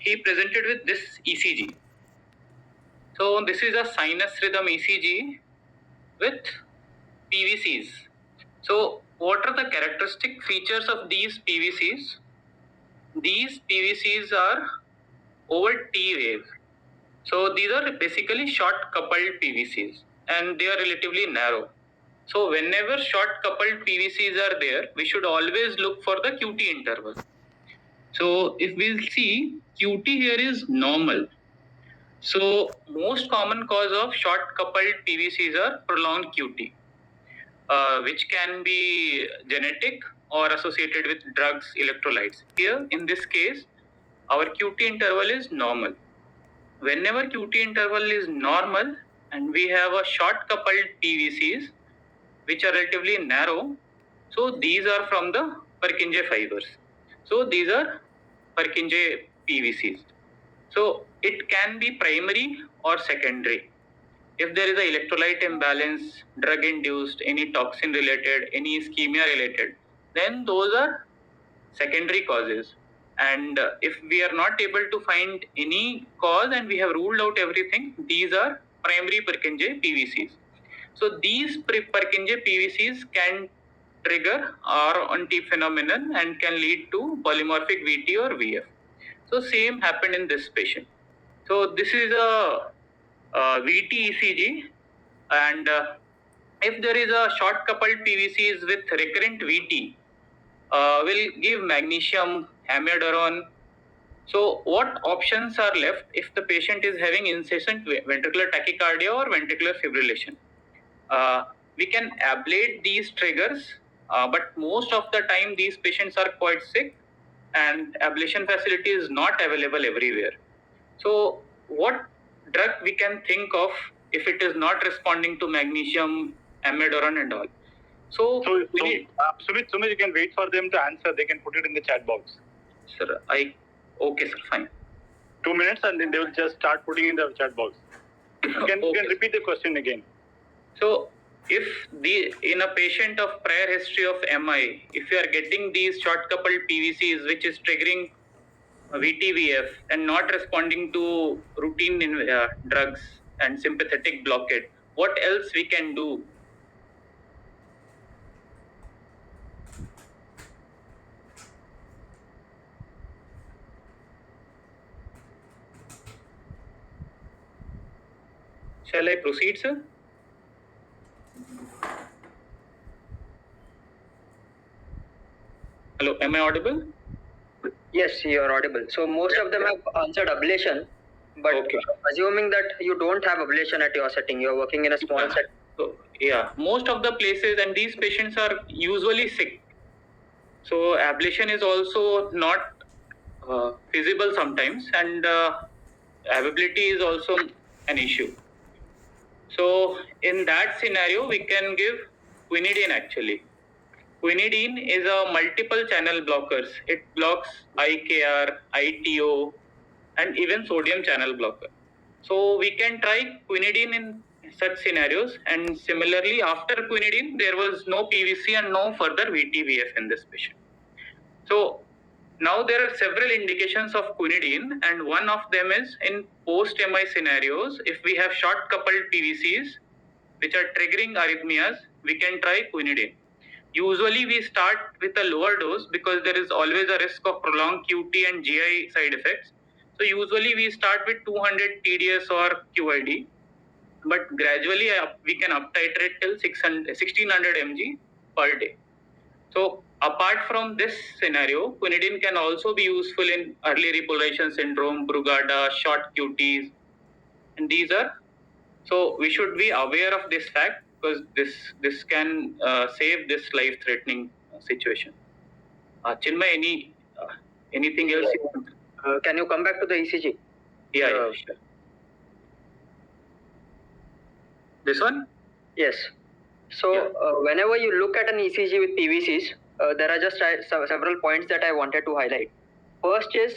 he presented with this ECG. So this is a sinus rhythm ECG with PVCs. So what are the characteristic features of these PVCs? These PVCs are over T wave. So these are basically short coupled PVCs and they are relatively narrow. So whenever short coupled PVCs are there, we should always look for the QT interval. So if we see QT here is normal. So most common cause of short coupled PVCs are prolonged QT, which can be genetic or associated with drugs, electrolytes. Here in this case, our QT interval is normal. Whenever QT interval is normal and we have a short coupled PVCs which are relatively narrow, so these are from the Purkinje fibers. So these are Purkinje PVCs. So it can be primary or secondary. If there is an electrolyte imbalance, drug induced, any toxin related, any ischemia related, then those are secondary causes. And if we are not able to find any cause and we have ruled out everything, these are primary Purkinje PVCs. So these Purkinje PVCs can trigger R-on-T phenomenon and can lead to polymorphic VT or VF. So same happened in this patient. So this is a VT ECG, and if there is a short coupled PVCs with recurrent VT, will give magnesium, amiodarone. So what options are left if the patient is having incessant ventricular tachycardia or ventricular fibrillation? We can ablate these triggers, but most of the time these patients are quite sick and ablation facility is not available everywhere. So what drug we can think of if it is not responding to magnesium, amiodarone and all? So Sumit, you can wait for them to answer. They can put it in the chat box. Sir, okay, sir, fine. 2 minutes and then they will just start putting in the chat box. You can repeat the question again. So if in a patient of prior history of MI, if you are getting these short coupled PVCs which is triggering VTVF and not responding to routine drugs and sympathetic blockade, what else we can do? Shall I proceed, sir? Hello, am I audible? Yes, you are audible. So most of them have answered ablation, but assuming that you don't have ablation at your setting, you are working in a small setting. So most of the places, and these patients are usually sick. So ablation is also not feasible sometimes, and availability is also an issue. So in that scenario, we can give quinidine actually. Quinidine is a multiple channel blockers. It blocks IKR, ITO, and even sodium channel blocker. So we can try quinidine in such scenarios. And similarly, after quinidine, there was no PVC and no further VTVF in this patient. So now there are several indications of quinidine, and one of them is in post-MI scenarios. If we have short coupled PVCs which are triggering arrhythmias, we can try quinidine. Usually we start with a lower dose because there is always a risk of prolonged QT and GI side effects. So usually we start with 200 TDS or QID, but gradually we can up titrate till 1600 mg per day. So apart from this scenario, quinidine can also be useful in early repolarization syndrome, Brugada, short QTs, and these are. So we should be aware of this fact because this can save this life-threatening situation. Chinmay, anything else? Can you come back to the ECG? Yeah, sure. This one? Yes. So whenever you look at an ECG with PVCs, there are just several points that I wanted to highlight. First is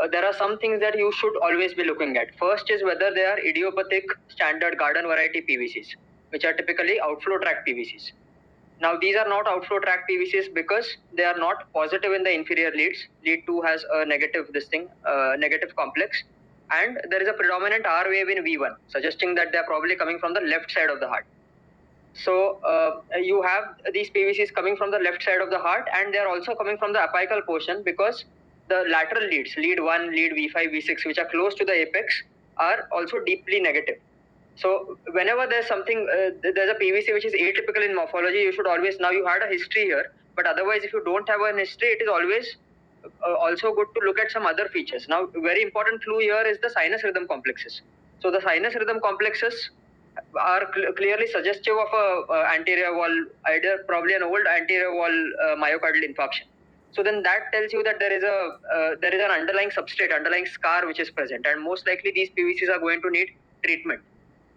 there are some things that you should always be looking at. First is whether they are idiopathic standard garden variety PVCs, which are typically outflow tract PVCs. Now these are not outflow tract PVCs because they are not positive in the inferior leads. Lead 2 has a negative negative complex, and there is a predominant R wave in V1, suggesting that they are probably coming from the left side of the heart. So you have these PVCs coming from the left side of the heart, and they are also coming from the apical portion because the lateral leads, lead 1, lead V5, V6, which are close to the apex, are also deeply negative. So whenever there's something, there's a PVC which is atypical in morphology, you should always, now you had a history here, but otherwise if you don't have an history, it is always also good to look at some other features. Now, very important clue here is the sinus rhythm complexes. So the sinus rhythm complexes are clearly suggestive of a anterior wall, either probably an old anterior wall myocardial infarction. So then that tells you that there is an underlying substrate, underlying scar which is present, and most likely these PVCs are going to need treatment.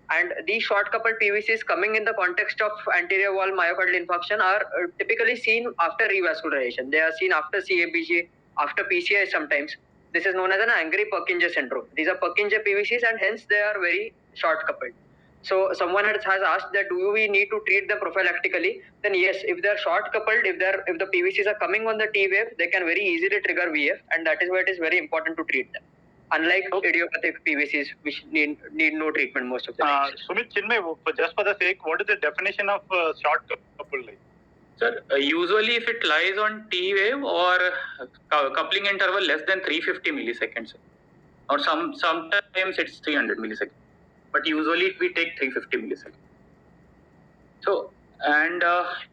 And these short coupled PVCs coming in the context of anterior wall myocardial infarction are typically seen after revascularization. They are seen after CABG, after PCI sometimes. This is known as an angry Purkinje syndrome. These are Purkinje PVCs, and hence they are very short coupled. So someone has asked that do we need to treat them prophylactically? Then yes, if they are short coupled, if the PVCs are coming on the T wave, they can very easily trigger VF, and that is why it is very important to treat them. Unlike idiopathic PVCs, which need no treatment most of the time. Sumit, Chinmay, just for the sake, what is the definition of short couple like? Sir, usually if it lies on T wave or coupling interval less than 350 milliseconds, or sometimes it's 300 milliseconds, but usually we take 350 milliseconds. So, and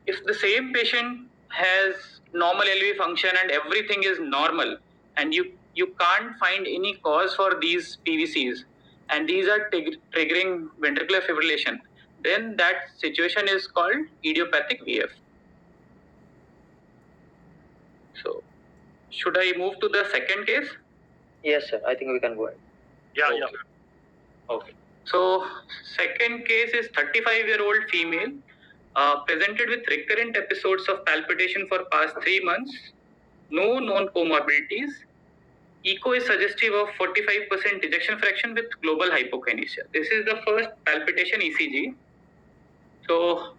if the same patient has normal LV function and everything is normal, and you can't find any cause for these PVCs, and these are triggering ventricular fibrillation, then that situation is called idiopathic VF. So, should I move to the second case? Yes, sir. I think we can go ahead. Yeah. Okay. So, second case is 35-year-old female, presented with recurrent episodes of palpitation for past 3 months, no known comorbidities. Echo is suggestive of 45% ejection fraction with global hypokinesia. This is the first palpitation ECG. So,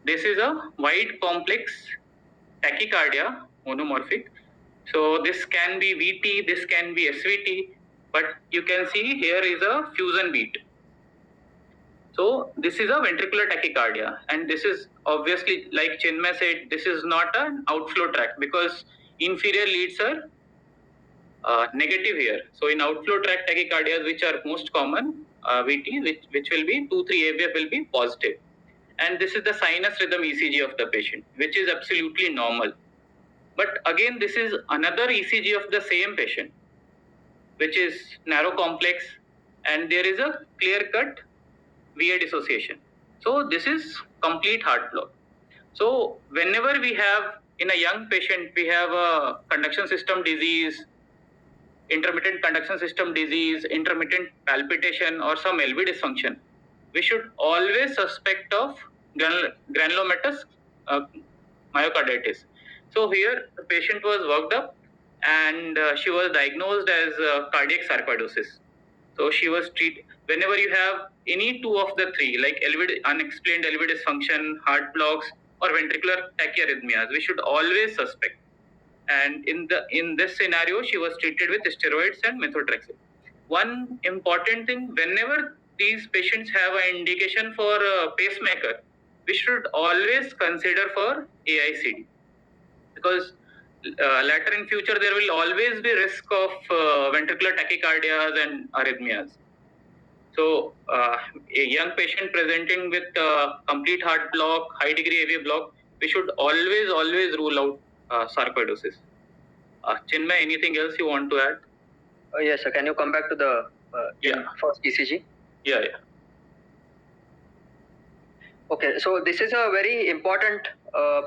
this is a wide complex tachycardia, monomorphic. So, this can be VT, this can be SVT, but you can see here is a fusion beat. So this is a ventricular tachycardia, and this is obviously, like Chinmay said, this is not an outflow tract because inferior leads are negative here. So in outflow tract tachycardias, which are most common, VT, which will be 2-3 AVF will be positive. And this is the sinus rhythm ECG of the patient, which is absolutely normal. But again, this is another ECG of the same patient, which is narrow complex, and there is a clear-cut VA dissociation. So this is complete heart block. So whenever we have in a young patient, we have a conduction system disease, intermittent conduction system disease, intermittent palpitation, or some LV dysfunction, we should always suspect of granulomatous myocarditis. So here the patient was worked up, and she was diagnosed as cardiac sarcoidosis. So she was treated. Whenever you have any two of the three, like unexplained LV dysfunction, heart blocks, or ventricular tachyarrhythmias, we should always suspect. And in this scenario, she was treated with steroids and methotrexate. One important thing: whenever these patients have an indication for a pacemaker, we should always consider for AICD, because later in future there will always be risk of ventricular tachycardias and arrhythmias. So a young patient presenting with complete heart block, high degree AV block, we should always rule out sarcoidosis. Chinmay, anything else you want to add? Yes, sir. Can you come back to the first ECG? Yeah. Okay, so this is a very important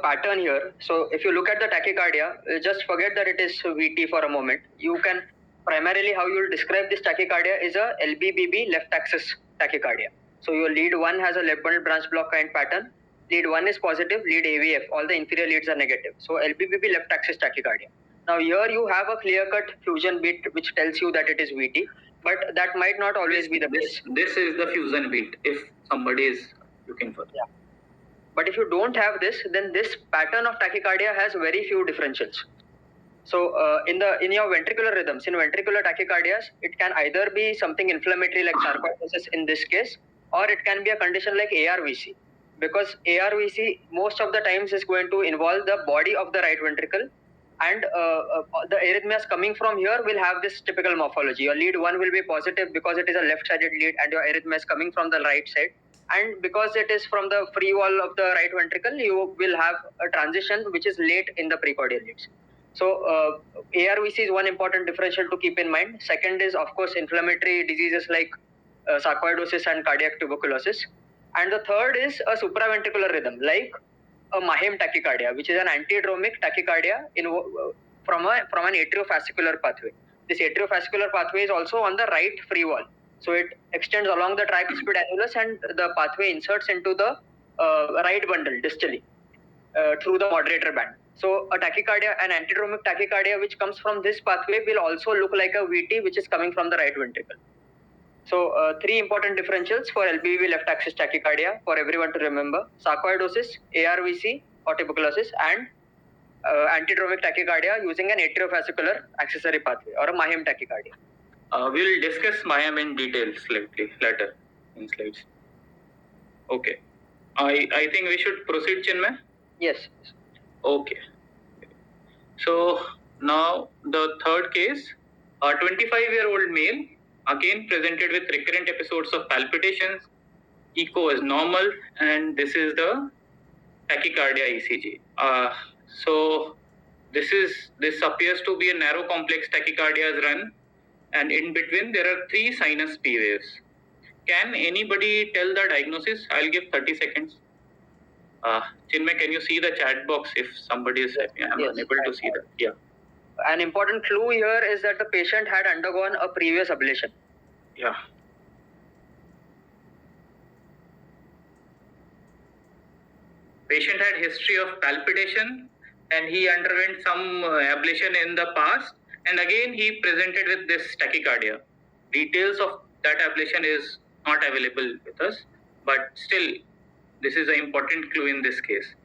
pattern here. So if you look at the tachycardia, just forget that it is VT for a moment. You can primarily, how you will describe this tachycardia is a LBBB left axis tachycardia. So your lead 1 has a left bundle branch block kind pattern. Lead 1 is positive, lead AVF, all the inferior leads are negative. So LBBB left axis tachycardia. Now here you have a clear-cut fusion beat which tells you that it is VT, but that might not always be the case. This is the fusion beat if somebody is looking for. Yeah. But if you don't have this, then this pattern of tachycardia has very few differentials. So in your ventricular rhythms, in ventricular tachycardias, it can either be something inflammatory like sarcoidosis in this case, or it can be a condition like ARVC. Because ARVC most of the times is going to involve the body of the right ventricle, and the arrhythmias coming from here will have this typical morphology. Your lead 1 will be positive because it is a left-sided lead, and your arrhythmias coming from the right side. And because it is from the free wall of the right ventricle, you will have a transition which is late in the precordial leads. So ARVC is one important differential to keep in mind. Second is, of course, inflammatory diseases like sarcoidosis and cardiac tuberculosis. And the third is a supraventricular rhythm like a Mahem tachycardia, which is an antidromic tachycardia from an atriovascular pathway. This atriovascular pathway is also on the right free wall. So it extends along the tricuspid annulus, and the pathway inserts into the right bundle distally through the moderator band. So a tachycardia, an antidromic tachycardia which comes from this pathway will also look like a VT which is coming from the right ventricle. So three important differentials for LBV left axis tachycardia for everyone to remember: sarcoidosis, ARVC or tuberculosis, and antidromic tachycardia using an atriovascular accessory pathway or a Mahem tachycardia. We will discuss Mahem in detail later in slides. Okay. I think we should proceed, Chinmay? Yes. Okay. So now the third case, a 25-year-old male, again presented with recurrent episodes of palpitations, echo is normal, and this is the tachycardia ECG. So this appears to be a narrow complex tachycardias run, and in between there are 3 sinus P waves. Can anybody tell the diagnosis? I'll give 30 seconds. Chinmay, can you see the chat box if somebody is typing? I'm unable to see that. Yeah. An important clue here is that the patient had undergone a previous ablation. Yeah. Patient had history of palpitation and he underwent some ablation in the past, and again he presented with this tachycardia. Details of that ablation is not available with us, but still this is an important clue in this case.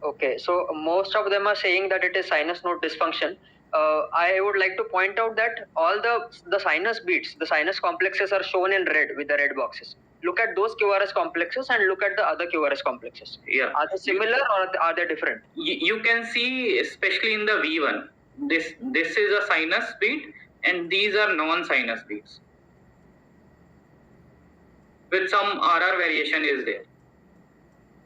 Okay, so most of them are saying that it is sinus node dysfunction. I would like to point out that all the sinus beats, the sinus complexes are shown in red with the red boxes. Look at those QRS complexes and look at the other QRS complexes. Yeah. Are they similar or are they different? You can see, especially in the V1, this is a sinus beat and these are non-sinus beats. With some RR variation is there.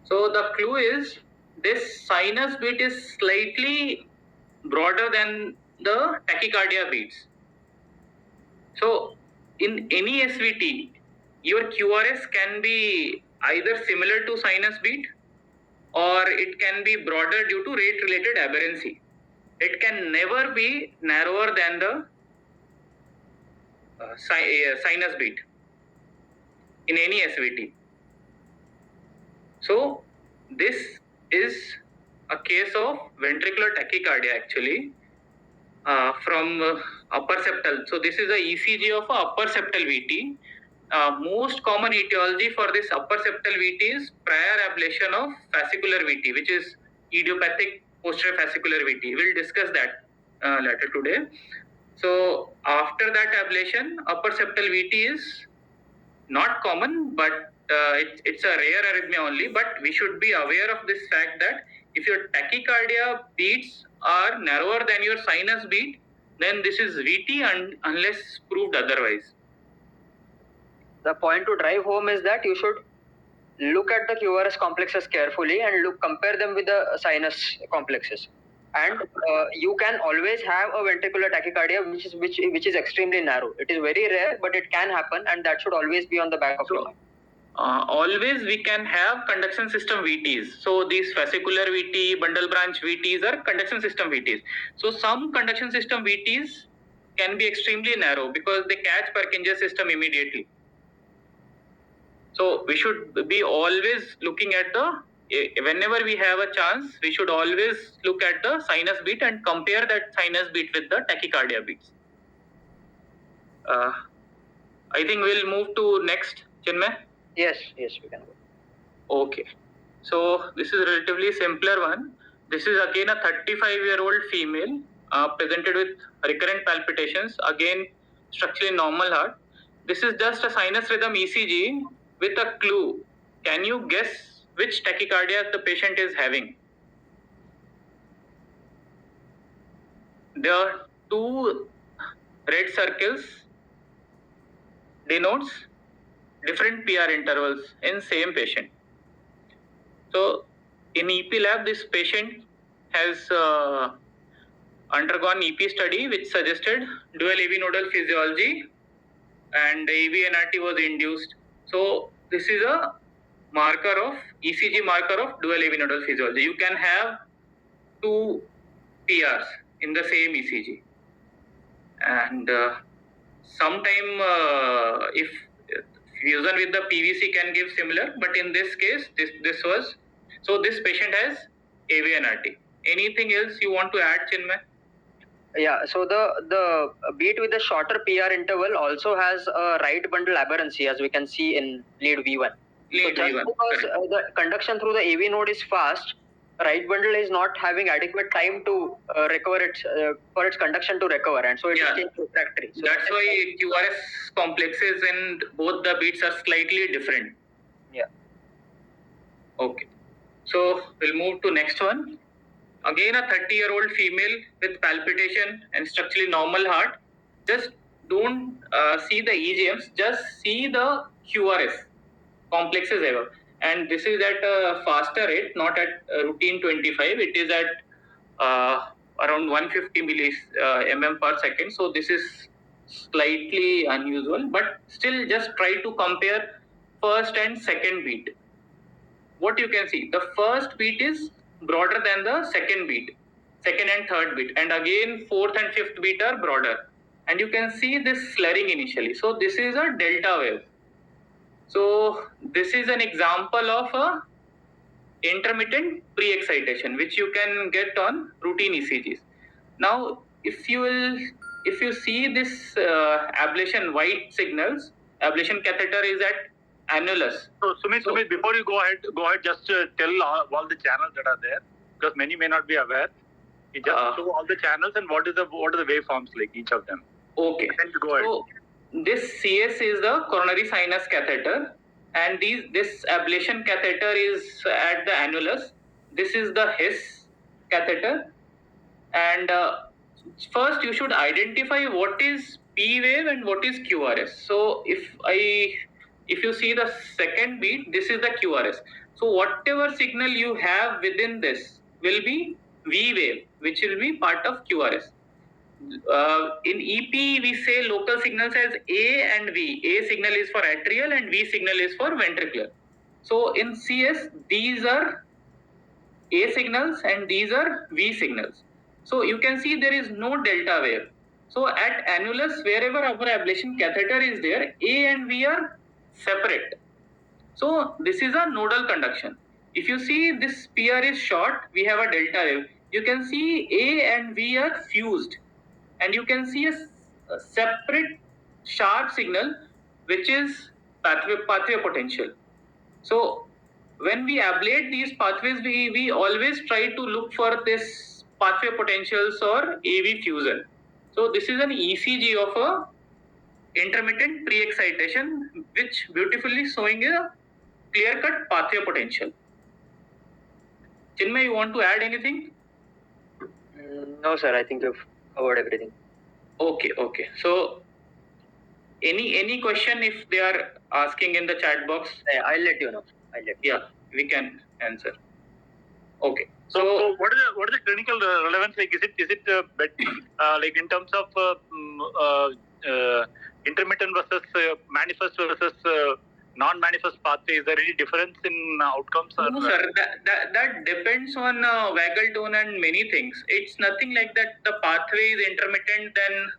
So the clue is this sinus beat is slightly broader than the tachycardia beats. So in any SVT, your QRS can be either similar to sinus beat or it can be broader due to rate related aberrancy. It can never be narrower than the sinus beat in any SVT. So this is a case of ventricular tachycardia actually from upper septal. So this is a ECG of a upper septal VT. Most common etiology for this upper septal VT is prior ablation of fascicular VT, which is idiopathic posterior fascicular VT. We'll discuss that later today. So after that ablation, upper septal VT is not common, but it's a rare arrhythmia only. But we should be aware of this fact that if your tachycardia beats are narrower than your sinus beat, then this is VT unless proved otherwise. The point to drive home is that you should look at the QRS complexes carefully and compare them with the sinus complexes. And you can always have a ventricular tachycardia which is extremely narrow. It is very rare, but it can happen, and that should always be on the back of your mind. Always we can have conduction system VTs. So these fascicular VT, bundle branch VTs are conduction system VTs. So some conduction system VTs can be extremely narrow because they catch Purkinje system immediately. So we should be always looking at whenever we have a chance, we should always look at the sinus beat and compare that sinus beat with the tachycardia beats. I think we'll move to next, Chinmay. Yes, we can go. Okay. So this is a relatively simpler one. This is again a 35-year-old female presented with recurrent palpitations, again structurally normal heart. This is just a sinus rhythm ECG with a clue. Can you guess which tachycardia the patient is having? There are two red circles denotes different PR intervals in same patient. So in EP lab, this patient has undergone EP study which suggested dual AV nodal physiology and AV NRT was induced. So this is a marker of ECG marker of dual AV nodal physiology. You can have two PRs in the same ECG, and sometime if fusion with the PVC can give similar, but in this case this was, so this patient has AV NRT. Anything else you want to add, Chinmay? Yeah, so the beat with the shorter PR interval also has a right bundle aberrancy, as we can see in lead V1. Lead so just V1, because correct. the conduction through the AV node is fast, right bundle is not having adequate time to recover its for its conduction to recover, and so it is still refractory. So That's why QRS complexes and both the beats are slightly different. Yeah. Okay. So we'll move to next one. Again, a 30-year-old female with palpitation and structurally normal heart. Just don't see the EGMs, just see the QRS complexes ever. And this is at a faster rate, not at routine 25. It is at around 150 mm per second. So this is slightly unusual, but still just try to compare first and second beat. What you can see, the first beat is broader than the second beat, second and third beat, and again fourth and fifth beat are broader, and you can see this slurring initially. So this is a delta wave. So this is an example of a intermittent pre-excitation which you can get on routine ECGs. Now if you see this ablation white signals, ablation catheter is at annulus. So Sumit, before you go ahead, just tell all the channels that are there, because many may not be aware. You just show all the channels and what are the waveforms like each of them. Okay. Then you go ahead. So this CS is the coronary sinus catheter, and this ablation catheter is at the annulus. This is the HIS catheter, and first you should identify what is P wave and what is QRS. So if you see the second beat, this is the QRS. So whatever signal you have within this will be V wave, which will be part of QRS. In EP, we say local signals as A and V. A signal is for atrial and V signal is for ventricular. So in CS, these are A signals and these are V signals. So you can see there is no delta wave. So at annulus, wherever our ablation catheter is there, A and V are separate. So this is a nodal conduction. If you see this PR is short, we have a delta wave. You can see A and V are fused, and you can see a separate sharp signal which is pathway potential. So when we ablate these pathways, we always try to look for this pathway potentials or AV fusion. So this is an ECG of a intermittent pre-excitation which beautifully showing a clear-cut pathway potential. Chinmay, you want to add anything? No, sir. I think you've covered everything. Okay. So any question if they are asking in the chat box? I'll let you know. Yeah, we can answer. Okay. So what is the clinical relevance? Like, is it like in terms of intermittent versus manifest versus non-manifest pathway? Is there any difference in outcomes? No, sir. That depends on vagal tone and many things. It's nothing like that. The pathway is intermittent, then.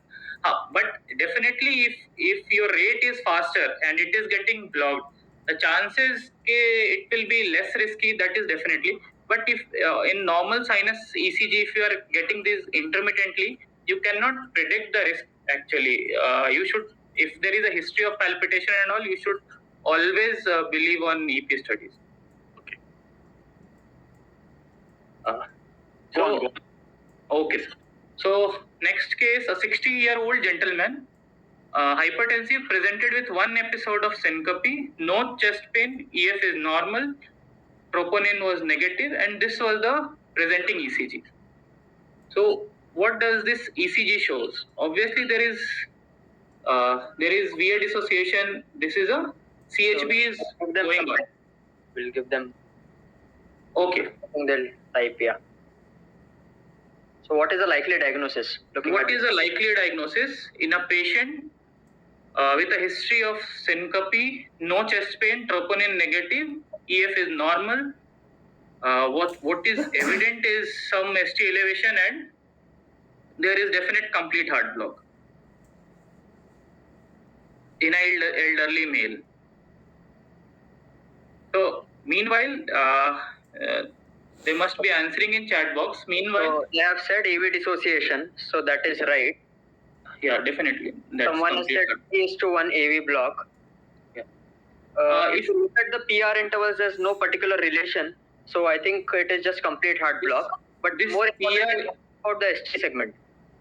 But definitely, if your rate is faster and it is getting blocked, the chances it will be less risky. That is definitely. But if in normal sinus ECG, if you are getting this intermittently, you cannot predict the risk. Actually, you should, if there is a history of palpitation and all, you should always believe on EP studies. Go on. Okay. So next case, a 60-year-old gentleman, hypertensive, presented with one episode of syncope, no chest pain, EF is normal, troponin was negative, and this was the presenting ECG. So what does this ECG shows? Obviously there is VA dissociation. This is a CHB is going on. We'll give them. Okay. I think they'll type, yeah. So what is the likely diagnosis? What is a likely diagnosis in a patient with a history of syncope, no chest pain, troponin negative, EF is normal? What is evident is some ST elevation and there is definite complete heart block in an elderly male. So meanwhile, they must be answering in chat box. Meanwhile, so they have said AV dissociation, so that is right. Yeah, definitely. That's Someone has said 3:1 AV block. Yeah. If you look at the PR intervals, there's no particular relation. So I think it is just complete heart block. But this more PR about the ST segment.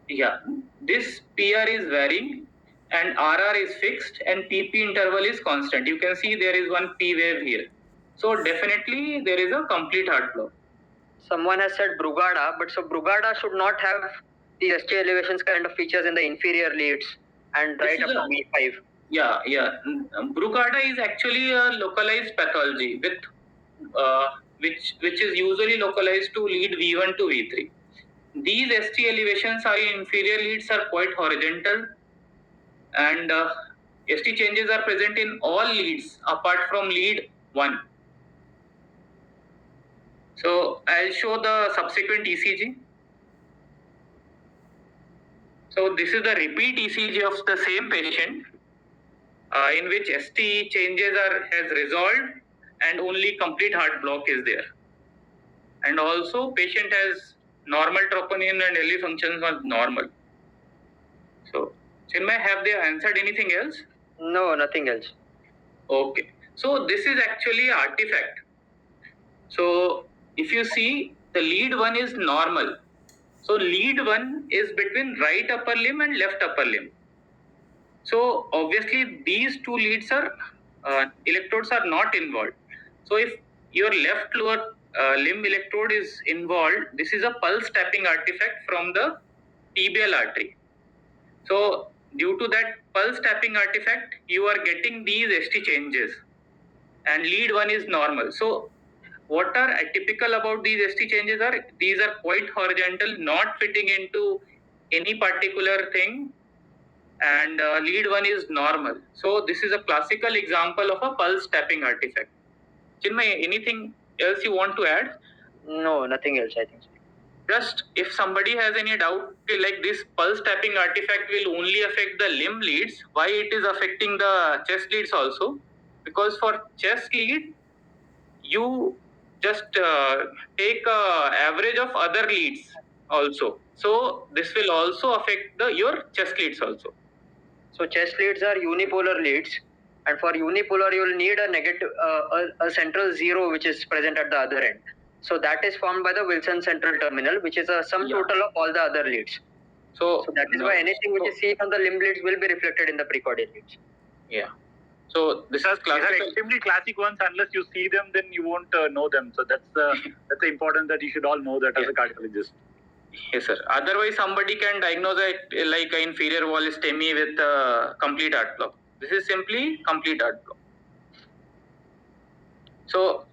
Yeah, this PR is varying and RR is fixed and PP interval is constant. You can see there is one P wave here. So definitely there is a complete heart block. Someone has said Brugada, but so Brugada should not have the ST elevations kind of features in the inferior leads and right up to V5. Yeah. Brugada is actually a localized pathology with which is usually localized to lead V1 to V3. These ST elevations are in inferior leads are quite horizontal, and ST changes are present in all leads apart from lead 1. So I'll show the subsequent ECG. So this is the repeat ECG of the same patient in which ST changes has resolved and only complete heart block is there. And also patient has normal troponin and LV functions are normal. So Chinmay, have they answered anything else? No, nothing else. Okay. So this is actually an artifact. So if you see, the lead 1 is normal. So lead 1 is between right upper limb and left upper limb. So obviously these two leads are electrodes are not involved. So if your left lower limb electrode is involved, this is a pulse tapping artifact from the tibial artery. So due to that pulse tapping artifact, you are getting these ST changes, and lead 1 is normal. So what are atypical about these ST changes are these are quite horizontal, not fitting into any particular thing, and lead 1 is normal. So this is a classical example of a pulse tapping artifact. Chinmay, anything else you want to add? No, nothing else, I think so. Just if somebody has any doubt, like this pulse tapping artifact will only affect the limb leads, why it is affecting the chest leads also? Because for chest lead, you just take a average of other leads also. So this will also affect your chest leads also. So chest leads are unipolar leads, and for unipolar you will need a negative, a central zero which is present at the other end. So that is formed by the Wilson central terminal, which is a sum total of all the other leads. So that is why anything which is seen on the limb leads will be reflected in the precordial leads. Yeah. So this is extremely classic ones. Unless you see them, then you won't know them. So that's important that you should all know that as a cardiologist. Yes, sir. Otherwise, somebody can diagnose it like an inferior wall STEMI with complete heart block. This is simply complete heart block. So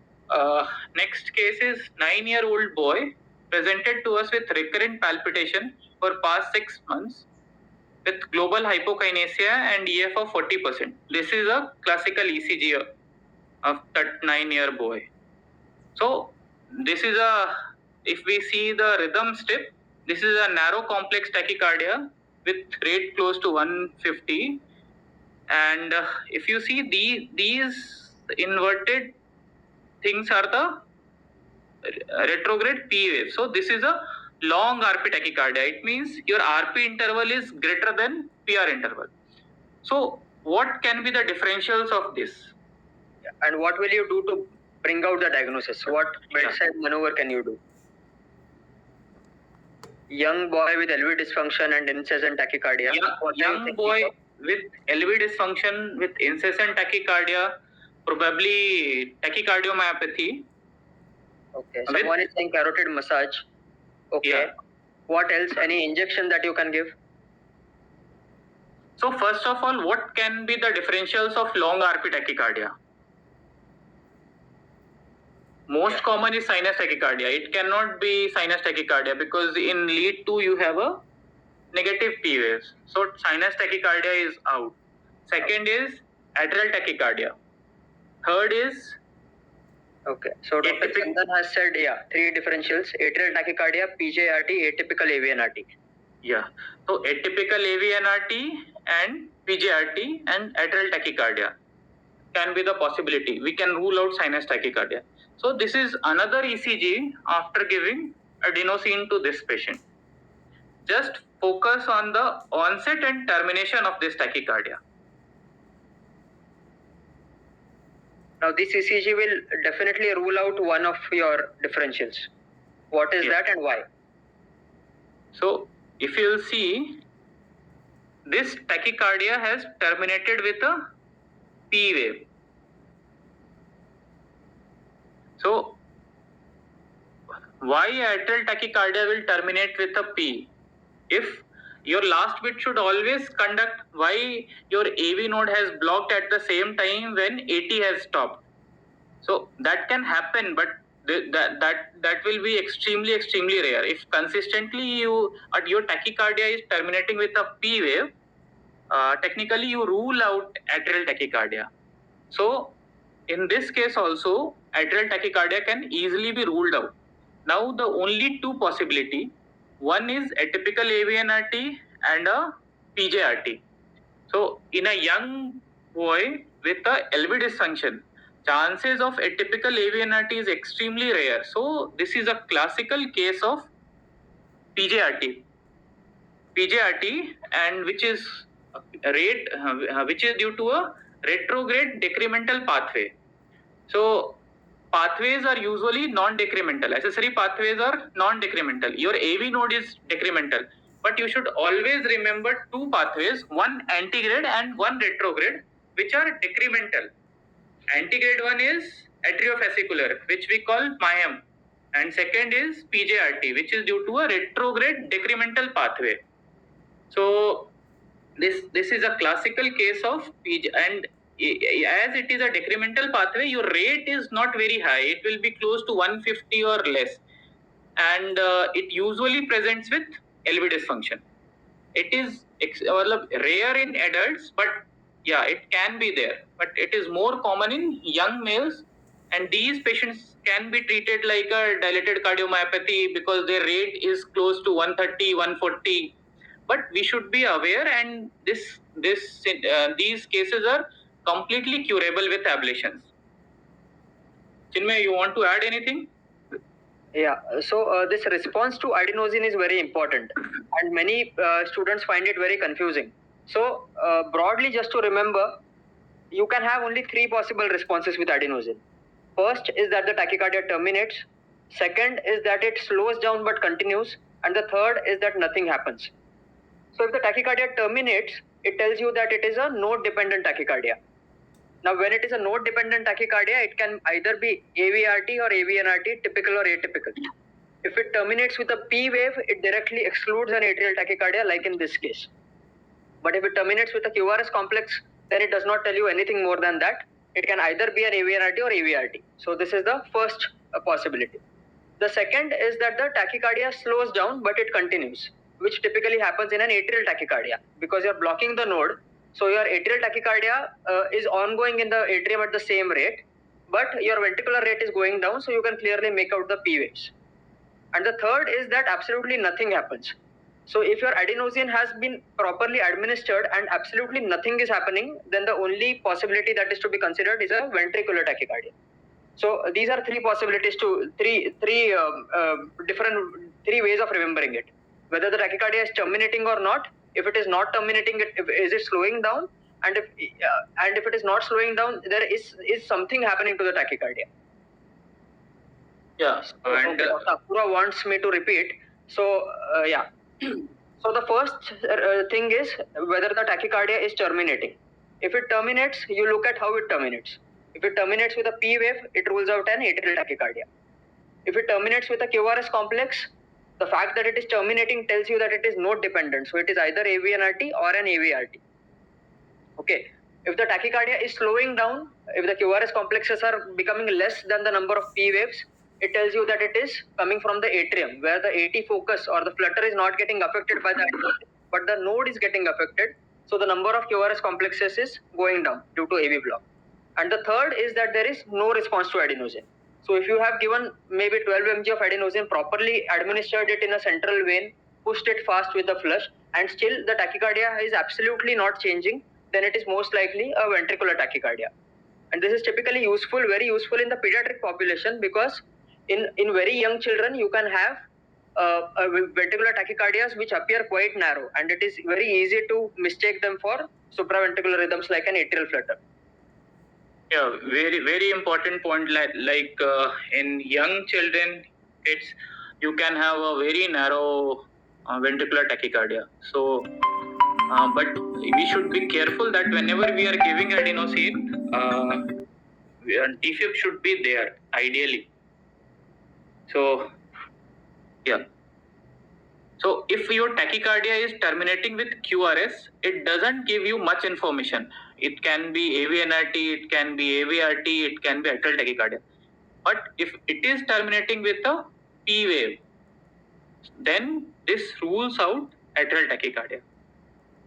next case is 9-year-old boy presented to us with recurrent palpitation for past 6 months with global hypokinesia and EF of 40%. This is a classical ECG of that 9-year boy. So this is if we see the rhythm strip, this is a narrow complex tachycardia with rate close to 150. And if you see these inverted things are the retrograde P wave. So this is a long RP tachycardia. It means your RP interval is greater than PR interval. So what can be the differentials of this? And what will you do to bring out the diagnosis? What bedside maneuver can you do? Young boy with LV dysfunction and incessant tachycardia. What are you Young thinking boy of? with LV dysfunction with incessant tachycardia, probably tachycardiomyopathy. Okay, someone is saying carotid massage. Okay. Yeah. What else? Any injection that you can give? So first of all, what can be the differentials of long RP tachycardia? Most common is sinus tachycardia. It cannot be sinus tachycardia because in lead 2 you have a negative P waves. So sinus tachycardia is out. Second is atrial tachycardia. Third is Okay. So Dr. Chandan has said, three differentials: atrial tachycardia, PJRT, atypical AVNRT. Yeah. So atypical AVNRT and PJRT and atrial tachycardia can be the possibility. We can rule out sinus tachycardia. So this is another ECG after giving adenosine to this patient. Just focus on the onset and termination of this tachycardia. Now this ECG will definitely rule out one of your differentials. What is that and why? So if you'll see, this tachycardia has terminated with a P wave. So why atrial tachycardia will terminate with a P? If your last bit should always conduct why your AV node has blocked at the same time when AT has stopped. So that can happen, but that will be extremely rare. If consistently your tachycardia is terminating with a P wave, technically you rule out atrial tachycardia. So in this case also, atrial tachycardia can easily be ruled out. Now the only two possibility, one is atypical AVNRT and a PJRT. So in a young boy with a LV dysfunction, chances of atypical AVNRT is extremely rare. So this is a classical case of PJRT. And which is due to a retrograde decremental pathway. So pathways are usually non-decremental. Accessory pathways are non-decremental. Your AV node is decremental. But you should always remember two pathways, one antigrade and one retrograde, which are decremental. Antigrade one is atriofascicular, which we call MIAM. And second is PJRT, which is due to a retrograde decremental pathway. So this is a classical case of PJ, and as it is a decremental pathway, your rate is not very high. It will be close to 150 or less, and it usually presents with LV dysfunction. It is rare in adults, but yeah, it can be there. But it is more common in young males, and these patients can be treated like a dilated cardiomyopathy because their rate is close to 130, 140. But we should be aware, and these cases are completely curable with ablations. Chinmay, you want to add anything? Yeah, so this response to adenosine is very important, and many students find it very confusing. So broadly, just to remember, you can have only three possible responses with adenosine. First is that the tachycardia terminates. Second is that it slows down but continues, and the third is that nothing happens. So if the tachycardia terminates, it tells you that it is a node-dependent tachycardia. Now, when it is a node-dependent tachycardia, it can either be AVRT or AVNRT, typical or atypical. If it terminates with a P wave, it directly excludes an atrial tachycardia, like in this case. But if it terminates with a QRS complex, then it does not tell you anything more than that. It can either be an AVNRT or AVRT. So this is the first possibility. The second is that the tachycardia slows down, but it continues, which typically happens in an atrial tachycardia because you're blocking the node. So your atrial tachycardia is ongoing in the atrium at the same rate, but your ventricular rate is going down, so you can clearly make out the P waves. And the third is that absolutely nothing happens. So if your adenosine has been properly administered and absolutely nothing is happening, then the only possibility that is to be considered is a ventricular tachycardia. So these are three possibilities to three ways of remembering it. Whether the tachycardia is terminating or not. If it is not terminating, is it slowing down? And if it is not slowing down, there is something happening to the tachycardia. Yeah, So, Dr. Apura wants me to repeat So yeah. So the first thing is whether the tachycardia is terminating. If it terminates, you look at how it terminates. If it terminates with a P wave, it rules out an atrial tachycardia. If it terminates with a QRS complex, the fact that it is terminating tells you that it is node dependent. So it is either AVNRT or an AVRT. Okay. If the tachycardia is slowing down, if the QRS complexes are becoming less than the number of P waves, it tells you that it is coming from the atrium, where the AT focus or the flutter is not getting affected by the but the node is getting affected. So the number of QRS complexes is going down due to AV block. And the third is that there is no response to adenosine. So if you have given maybe 12 mg of adenosine, properly administered it in a central vein, pushed it fast with a flush, and still the tachycardia is absolutely not changing, then it is most likely a ventricular tachycardia. And this is typically useful, very useful in the pediatric population, because in very young children you can have ventricular tachycardias which appear quite narrow, and it is very easy to mistake them for supraventricular rhythms like an atrial flutter. Yeah, very important point. Like in young children, you can have a very narrow ventricular tachycardia. So, but we should be careful that whenever we are giving adenosine, defib should be there ideally. So, yeah. So if your tachycardia is terminating with QRS, it doesn't give you much information. It can be AVNRT, it can be AVRT, it can be atrial tachycardia. But if it is terminating with a P wave, then this rules out atrial tachycardia.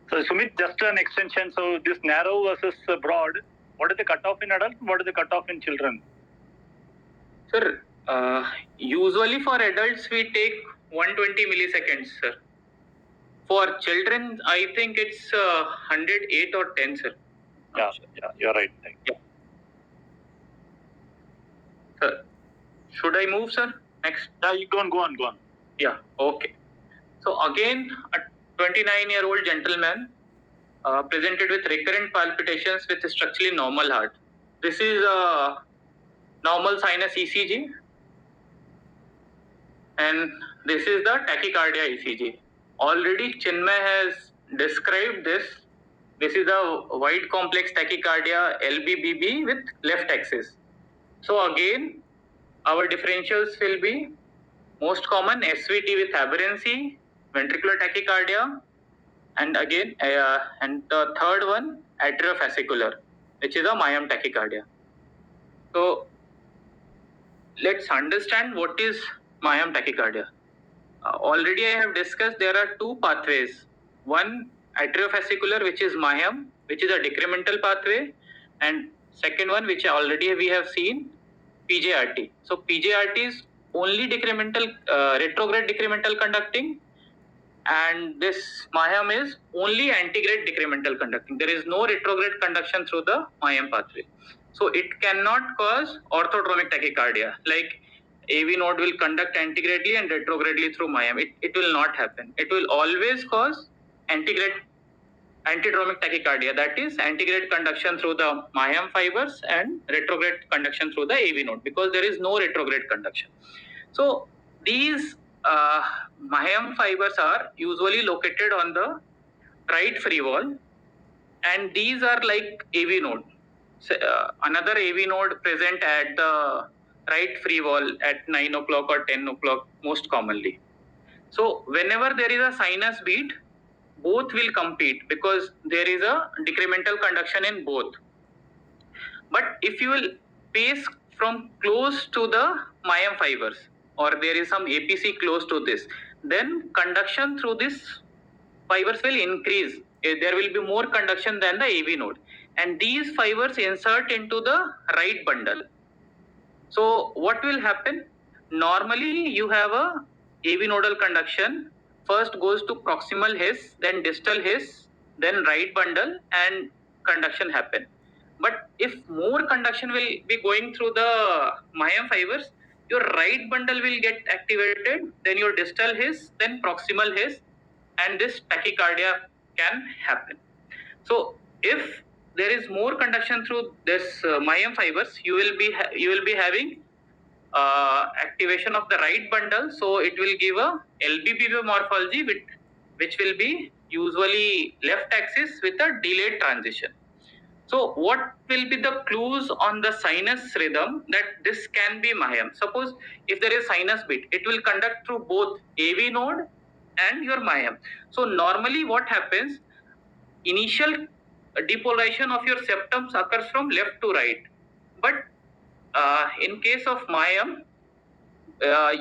So Sumit, just an extension. So this narrow versus broad, what is the cutoff in adults? What is the cutoff in children? Sir, usually for adults we take 120 milliseconds, sir. For children, I think it's 108 or 10, sir. Yeah, you're right. Yeah. Sir, should I move, sir? Next. Yeah, you go on. Yeah, okay. So again, a 29-year-old gentleman presented with recurrent palpitations with a structurally normal heart. This is a normal sinus ECG, and this is the tachycardia ECG. Already Chinmay has described this. This is a wide complex tachycardia LBBB with left axis. So again, our differentials will be most common SVT with aberrancy, ventricular tachycardia, and again, and the third one, atriofascicular, which is a Mayam tachycardia. So let's understand what is Mayam tachycardia. Already I have discussed there are two pathways. One, atriofascicular, which is Mayam, which is a decremental pathway, and second one, which already we have seen, PJRT. So PJRT is only decremental, retrograde decremental conducting, and this Mayam is only antegrade decremental conducting. There is no retrograde conduction through the Mayam pathway. So it cannot cause orthodromic tachycardia, like AV node will conduct antegradely and retrogradely through Mayam. It will not happen. It will always cause antidromic tachycardia, that is antegrade conduction through the Mayam fibers and retrograde conduction through the AV node, because there is no retrograde conduction. So these Mayam fibers are usually located on the right free wall, and these are like AV node. So, another AV node present at the right free wall at 9 o'clock or 10 o'clock most commonly. So whenever there is a sinus beat, both will compete because there is a decremental conduction in both. But if you will pace from close to the Mayam fibers, or there is some APC close to this, then conduction through this fibers will increase. There will be more conduction than the AV node, and these fibers insert into the right bundle. So what will happen? Normally you have a AV nodal conduction, first goes to proximal his, then distal his, then right bundle, and conduction happen. But if more conduction will be going through the Mayam fibers, your right bundle will get activated, then your distal his, then proximal his, and this tachycardia can happen. So if there is more conduction through this Mayam fibers, you will be having activation of the right bundle, so it will give a LBBB morphology which will be usually left axis with a delayed transition. So what will be the clues on the sinus rhythm that this can be Mayam? Suppose if there is sinus beat, it will conduct through both AV node and your Mayam. So normally what happens, initial depolarization of your septums occurs from left to right. But in case of Mayam,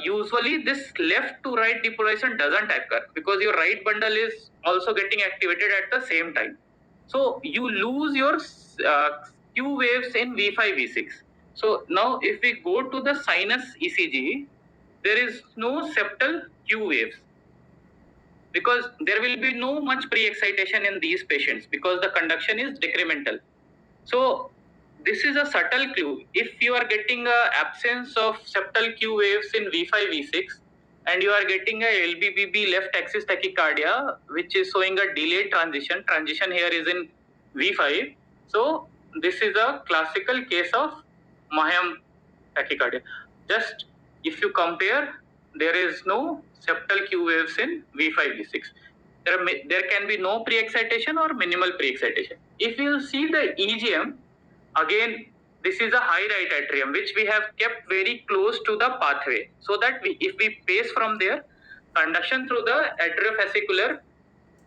usually this left to right depolarization doesn't occur because your right bundle is also getting activated at the same time. So you lose your Q waves in V5, V6. So now if we go to the sinus ECG, there is no septal Q waves because there will be no much pre-excitation in these patients because the conduction is decremental. So this is a subtle clue. If you are getting a absence of septal Q waves in V5, V6, and you are getting a LBBB left axis tachycardia, which is showing a delayed transition here is in V5. So this is a classical case of Mayam tachycardia. Just if you compare, there is no septal Q waves in V5, V6. There can be no pre-excitation or minimal pre-excitation. If you see the EGM, again, this is a high right atrium, which we have kept very close to the pathway, so that if we pace from there, conduction through the atriofascicular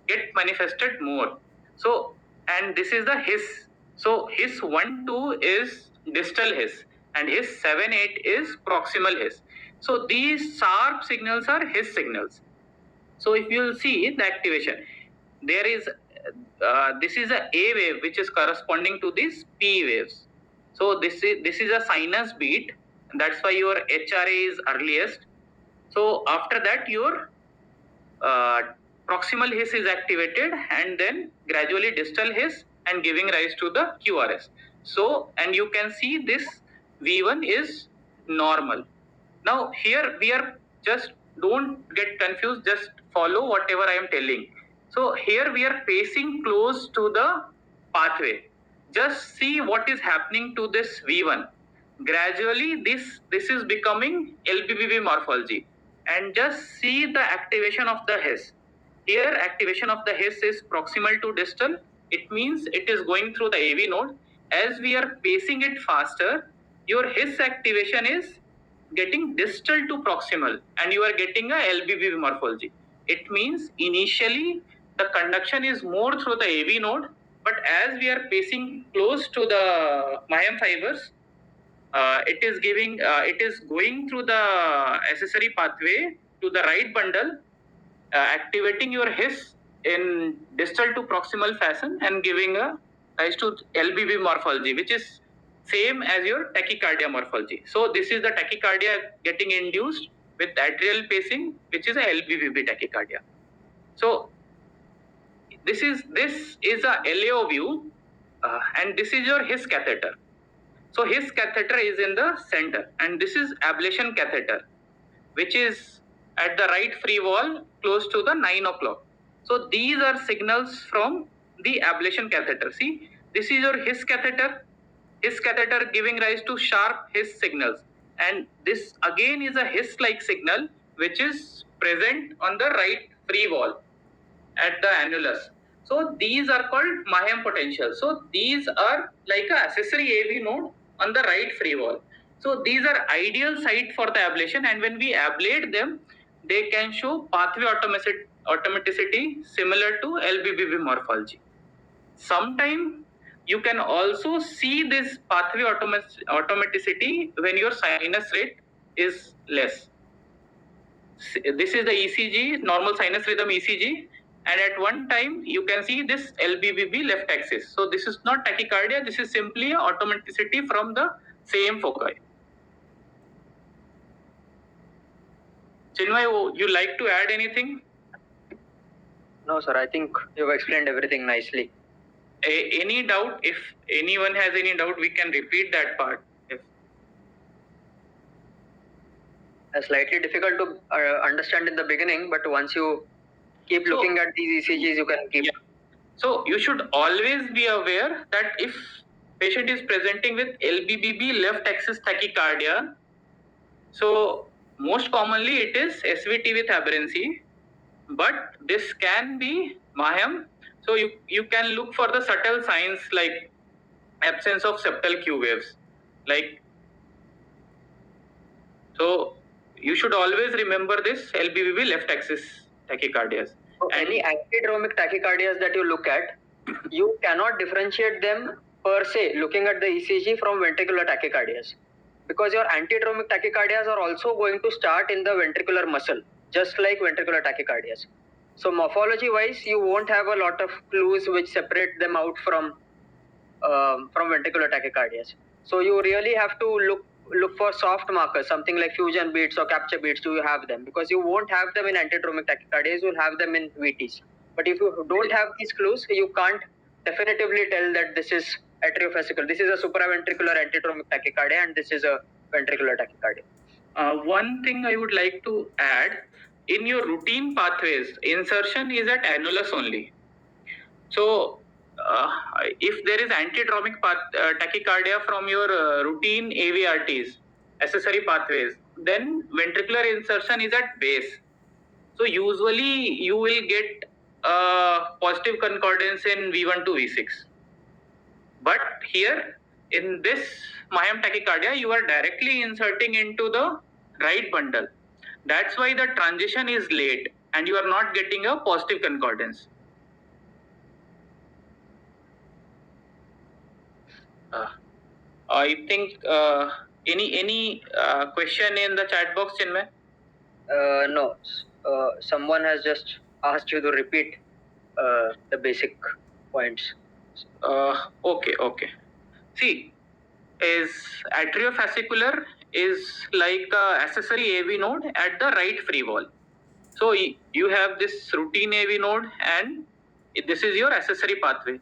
get manifested more. So, and this is the His. So His 1-2 is distal His, and His 7-8 is proximal His. So these sharp signals are His signals. So if you will see the activation, there is this is a wave which is corresponding to these P waves. So this is a sinus beat. That's why your HRA is earliest. So after that your proximal His is activated, and then gradually distal His and giving rise to the QRS. So, and you can see this V1 is normal. Now here we are just, don't get confused, just follow whatever I am telling. So here we are pacing close to the pathway. Just see what is happening to this V1. Gradually this is becoming LBBB morphology, and just see the activation of the His. Here activation of the His is proximal to distal. It means it is going through the AV node. As we are pacing it faster, your His activation is getting distal to proximal, and you are getting a LBB morphology. It means initially the conduction is more through the AV node, but as we are pacing close to the Mayam fibers, it is going through the accessory pathway to the right bundle, activating your His in distal to proximal fashion and giving a rise to LBB morphology, which is same as your tachycardia morphology. So this is the tachycardia getting induced with atrial pacing, which is a LBBB tachycardia. So this is a LAO view, and this is your His catheter. So His catheter is in the center, and this is ablation catheter, which is at the right free wall close to the 9 o'clock. So these are signals from the ablation catheter. See, this is your His catheter giving rise to sharp His signals. And this again is a His-like signal which is present on the right free wall at the annulus. So these are called Mayam potential. So these are like a accessory AV node on the right free wall. So these are ideal site for the ablation, and when we ablate them, they can show pathway automaticity similar to LBBB morphology. Sometime you can also see this pathway automaticity when your sinus rate is less. This is the ECG, normal sinus rhythm ECG, and at one time you can see this LBBB left axis. So this is not tachycardia, this is simply automaticity from the same foci. Chinmay, you like to add anything? No, sir. I think you've explained everything nicely. Any doubt? If anyone has any doubt, we can repeat that part. Slightly difficult to understand in the beginning, but once you keep looking at these ECGs, you can keep. Yeah. So you should always be aware that if patient is presenting with LBBB left axis tachycardia, So most commonly it is SVT with aberrancy, but this can be Mayhem. So you can look for the subtle signs like absence of septal Q waves. So you should always remember this LBBB left axis tachycardias. So any antidromic tachycardias that you look at, you cannot differentiate them per se looking at the ECG from ventricular tachycardias, because your antidromic tachycardias are also going to start in the ventricular muscle, just like ventricular tachycardias. So morphology wise, you won't have a lot of clues which separate them out from ventricular tachycardias. So you really have to look for soft markers, something like fusion beats or capture beats. Do you have them? Because you won't have them in antidromic tachycardias, you'll have them in VTs. But if you don't have these clues, you can't definitively tell that this is atriovesical. This is a supraventricular antidromic tachycardia and this is a ventricular tachycardia. One thing I would like to add, in your routine pathways, insertion is at annulus only. So if there is antidromic tachycardia from your routine AVRTs, accessory pathways, then ventricular insertion is at base. So usually you will get positive concordance in V1 to V6. But here in this Mayhem tachycardia, you are directly inserting into the right bundle. That's why the transition is late and you are not getting a positive concordance. I think any question in the chat box, Chinmay? No. Someone has just asked you to repeat the basic points. Okay. See, is atriofascicular is like a accessory AV node at the right free wall. So you have this routine AV node and this is your accessory pathway.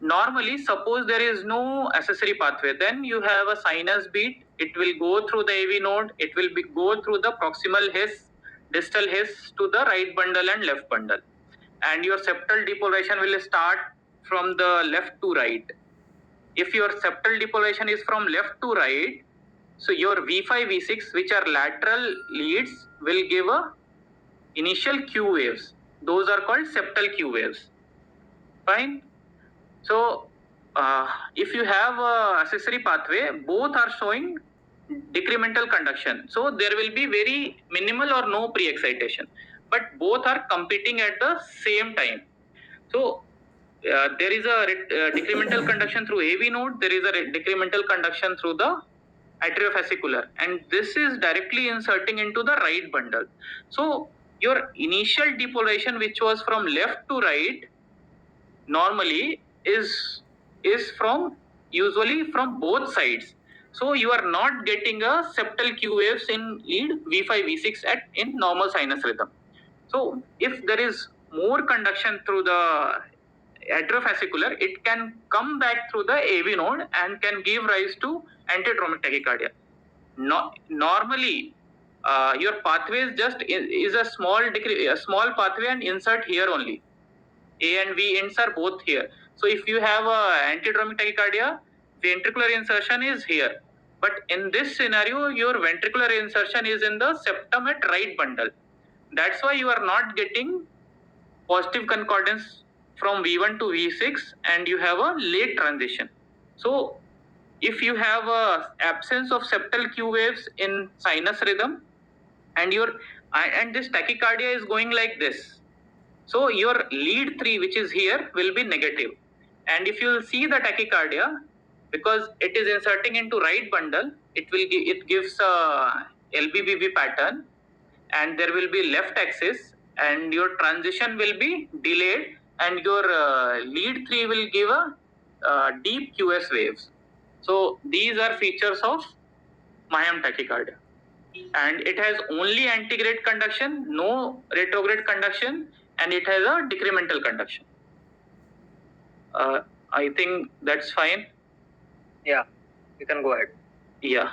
Normally, suppose there is no accessory pathway, then you have a sinus beat. It will go through the AV node. It will go through the proximal His, distal His to the right bundle and left bundle. And your septal depolarization will start from the left to right. If your septal depolarization is from left to right, so your V5, V6, which are lateral leads, will give a initial Q waves. Those are called septal Q waves. Fine. So if you have a accessory pathway, both are showing decremental conduction. So there will be very minimal or no pre-excitation, but both are competing at the same time. So there is a decremental conduction through AV node, there is a decremental conduction through the atriofascicular, and this is directly inserting into the right bundle. So your initial depolarization, which was from left to right, normally is from usually from both sides. So you are not getting a septal Q waves in lead V5, V6 in normal sinus rhythm. So if there is more conduction through the atriofascicular, it can come back through the AV node and can give rise to antidromic tachycardia. Normally, your pathway is a small pathway and insert here only. A and V ends are both here. So if you have a antidromic tachycardia, ventricular insertion is here. But in this scenario, your ventricular insertion is in the septum at right bundle. That's why you are not getting positive concordance from V1 to V6 and you have a late transition. So if you have a absence of septal Q waves in sinus rhythm and this tachycardia is going like this, so your lead 3, which is here, will be negative. And if you see the tachycardia, because it is inserting into right bundle, it gives a LBBB pattern, and there will be left axis, and your transition will be delayed, and your lead 3 will give a deep QS waves. So these are features of Mayhem tachycardia. And it has only antigrade conduction, no retrograde conduction, and it has a decremental conduction. I think that's fine. Yeah, you can go ahead. Yeah.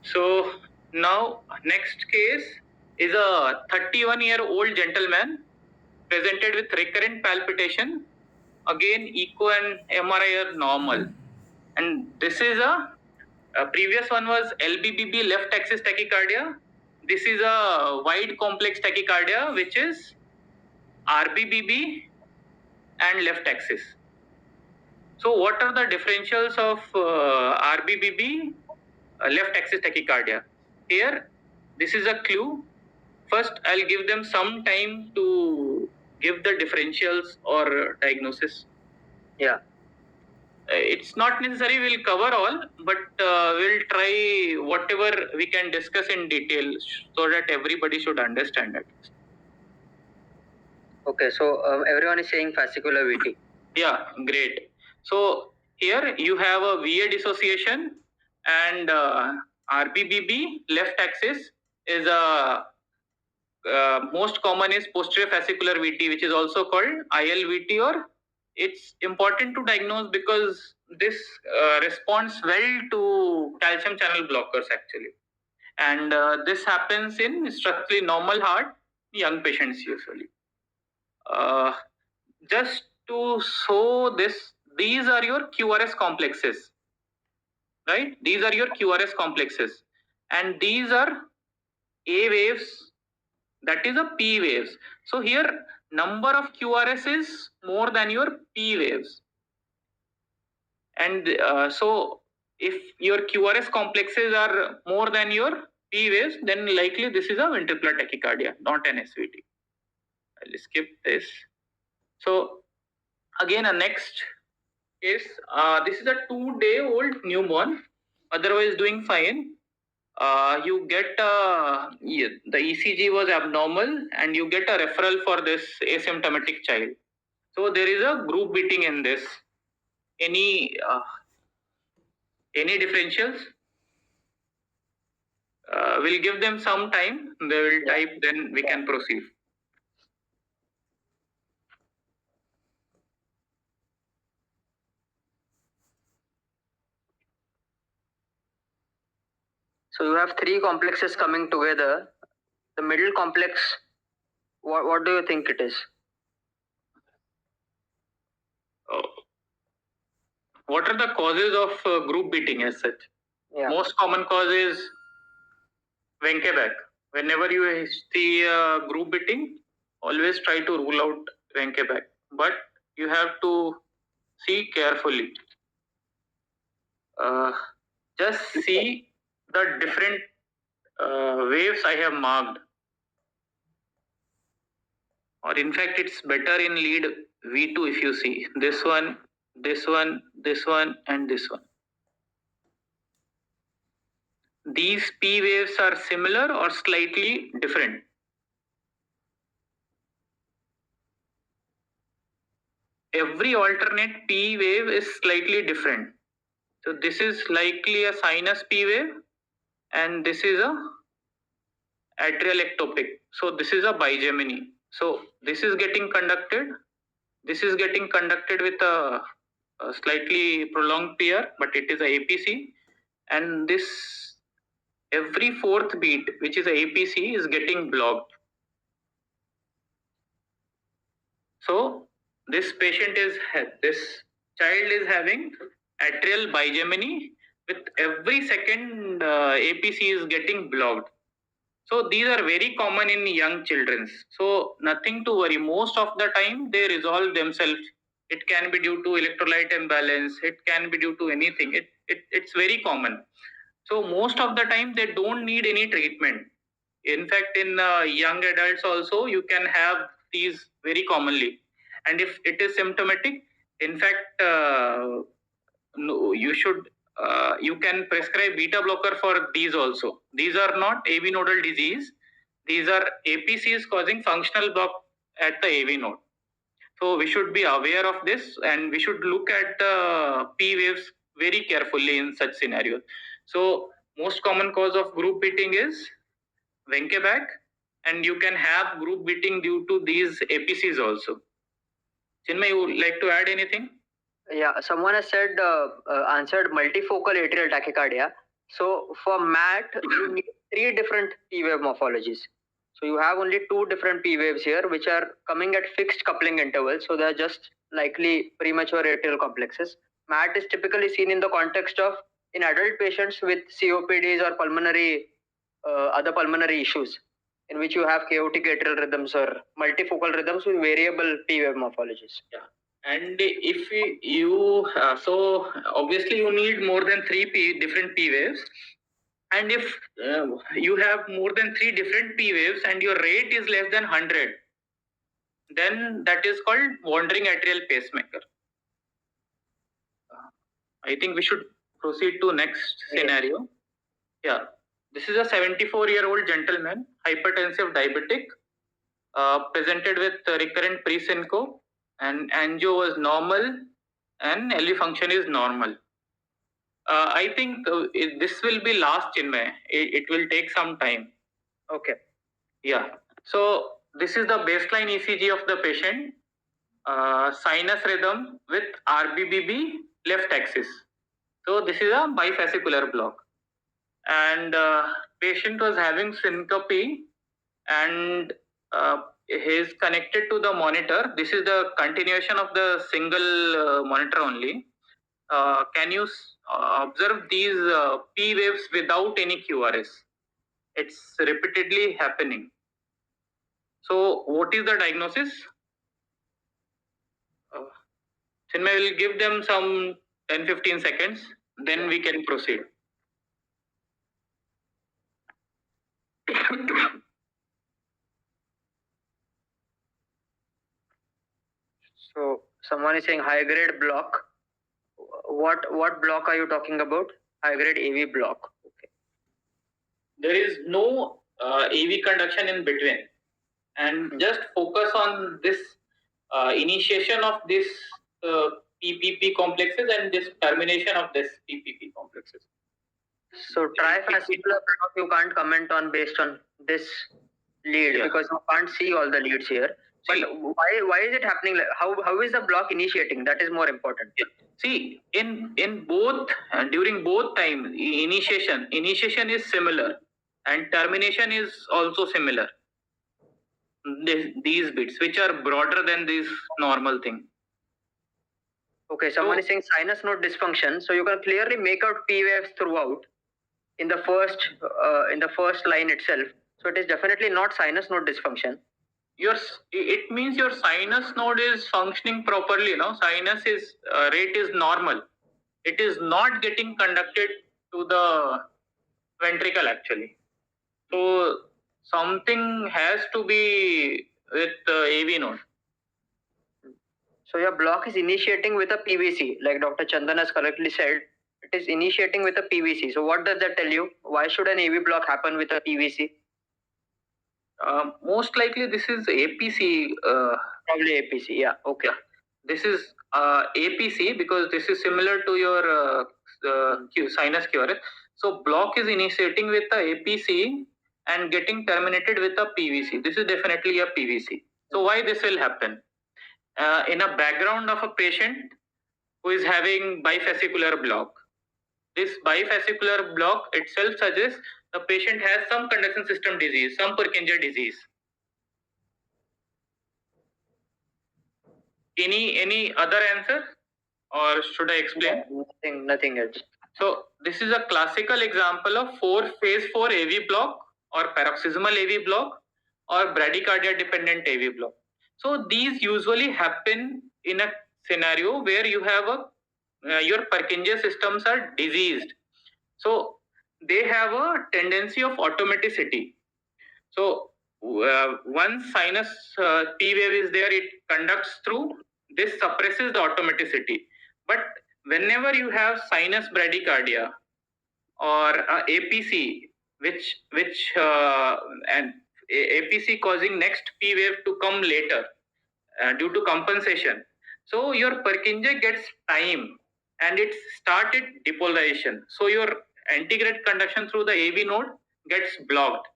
So now next case is a 31-year-old gentleman presented with recurrent palpitation. Again, echo and MRI are normal. And this is a Previous one was LBBB, left axis tachycardia. This is a wide complex tachycardia, which is RBBB and left axis. So what are the differentials of RBBB, left axis tachycardia? Here, this is a clue. First, I'll give them some time to give the differentials or diagnosis. Yeah. It's not necessary we'll cover all, but we'll try whatever we can discuss in detail so that everybody should understand it. Okay, so everyone is saying fascicular VT. Yeah, great. So here you have a VA dissociation and RBBB, left axis, is a most common is posterior fascicular VT, which is also called ILVT, or it's important to diagnose because this responds well to calcium channel blockers actually, and this happens in structurally normal heart young patients usually. Uh, just to show this, these are your QRS complexes, right? These are your QRS complexes, and these are A waves, that is a P waves. So here number of QRS is more than your P waves, and so if your QRS complexes are more than your P waves, then likely this is a ventricular tachycardia, not an SVT. I'll skip this. So again, a next is this is a 2-day-old newborn, otherwise doing fine. You get the ECG was abnormal, and you get a referral for this asymptomatic child. So there is a group beating in this. Any differentials? We'll give them some time. They will type, then we can proceed. So you have three complexes coming together. The middle complex, what do you think it is? What are the causes of group beating as such? Yeah. Most common cause is Wenkeback. Whenever you see a group beating, always try to rule out Wenkeback. But you have to see carefully. Just see the different waves I have marked. Or in fact, it's better in lead V2 if you see this one, this one, this one, and this one. These P waves are similar or slightly different. Every alternate P wave is slightly different. So this is likely a sinus P wave, and this is a atrial ectopic. So this is a bigeminy. So this is getting conducted. This is getting conducted with a slightly prolonged PR, but it is a APC, and this every fourth beat, which is a APC, is getting blocked. So this child is having atrial bigeminy with every second APC is getting blocked. So these are very common in young children. So nothing to worry. Most of the time they resolve themselves. It can be due to electrolyte imbalance. It can be due to anything. It's very common. So most of the time they don't need any treatment. In fact, in young adults also, you can have these very commonly. And if it is symptomatic, in fact, no, you can prescribe beta blocker for these also. These are not AV nodal disease. These are APCs causing functional block at the AV node. So we should be aware of this, and we should look at the P waves very carefully in such scenarios. So most common cause of group beating is Wenkeback, and you can have group beating due to these APCs also. Chinmay, you would like to add anything? Yeah, someone has said answered multifocal atrial tachycardia. So for MAT, you need three different P wave morphologies. So you have only two different P waves here, which are coming at fixed coupling intervals. So they are just likely premature atrial complexes. MAT is typically seen in the context of in adult patients with COPDs or pulmonary other pulmonary issues, in which you have chaotic atrial rhythms or multifocal rhythms with variable P wave morphologies. Yeah. And if you so obviously you need more than different P waves, and if you have more than 3 different P waves and your rate is less than 100, then that is called wandering atrial pacemaker. I think we should proceed to next scenario. Yeah, this is a 74-year-old gentleman, hypertensive diabetic, presented with recurrent pre-syncope, and angio was normal and LV function is normal. I think this will be last Chinmay. It will take some time. Okay. Yeah. So this is the baseline ECG of the patient. Sinus rhythm with RBBB left axis. So this is a bifascicular block. And patient was having syncope, and he is connected to the monitor. This is the continuation of the single monitor only. Can you observe these P waves without any QRS? It's repeatedly happening. So what is the diagnosis? Chinmay will give them some 10-15 seconds, then we can proceed. So someone is saying high grade block. What block are you talking about? High grade AV block. Okay. There is no AV conduction in between, and just focus on this initiation of this PPP complexes and this termination of this PPP complexes. So trifascicular block you can't comment on based on this lead, because you can't see all the leads here. But why is it happening? How is the block initiating? That is more important. See, in both during both time, initiation is similar and termination is also similar. These bits which are broader than this normal thing. Okay, someone is saying sinus node dysfunction. So you can clearly make out P waves throughout in the first line itself. So it is definitely not sinus node dysfunction. It means your sinus node is functioning properly. No, sinus is rate is normal. It is not getting conducted to the ventricle actually. So something has to be with the AV node. So your block is initiating with a PVC, like Dr. Chandan has correctly said. It is initiating with a PVC. So what does that tell you? Why should an AV block happen with a PVC? Most likely this is APC. Probably APC. Yeah. Okay. This is APC because this is similar to your sinus QRS. So block is initiating with the APC and getting terminated with a PVC. This is definitely a PVC. So why this will happen? In a background of a patient who is having bifascicular block. This bifascicular block itself suggests the patient has some conduction system disease, some Purkinje disease. Any other answer, or should I explain? Nothing else. So this is a classical example of phase 4 AV block or paroxysmal AV block or bradycardia dependent AV block. So these usually happen in a scenario where you have your Purkinje systems are diseased. So they have a tendency of automaticity. So once sinus P wave is there, it conducts through. This suppresses the automaticity. But whenever you have sinus bradycardia or APC, which and APC causing next P wave to come later due to compensation, so your Purkinje gets time and it started depolarization. So your antigrade conduction through the AV node gets blocked.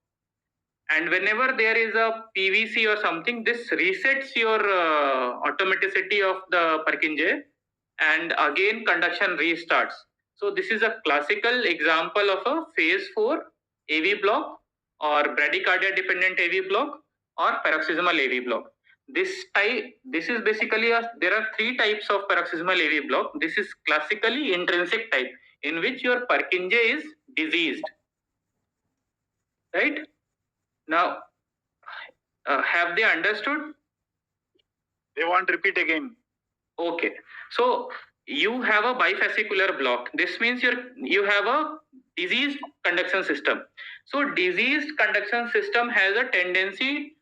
And whenever there is a PVC or something, this resets your automaticity of the Purkinje, and again conduction restarts. So this is a classical example of a phase 4 AV block or bradycardia dependent AV block or paroxysmal AV block. This is basically there are 3 types of paroxysmal AV block. This is classically intrinsic type. in which your Purkinje is diseased. Right? Now, have they understood? They want to repeat again. Okay. So you have a bifascicular block. This means you have a diseased conduction system. So diseased conduction system has a tendency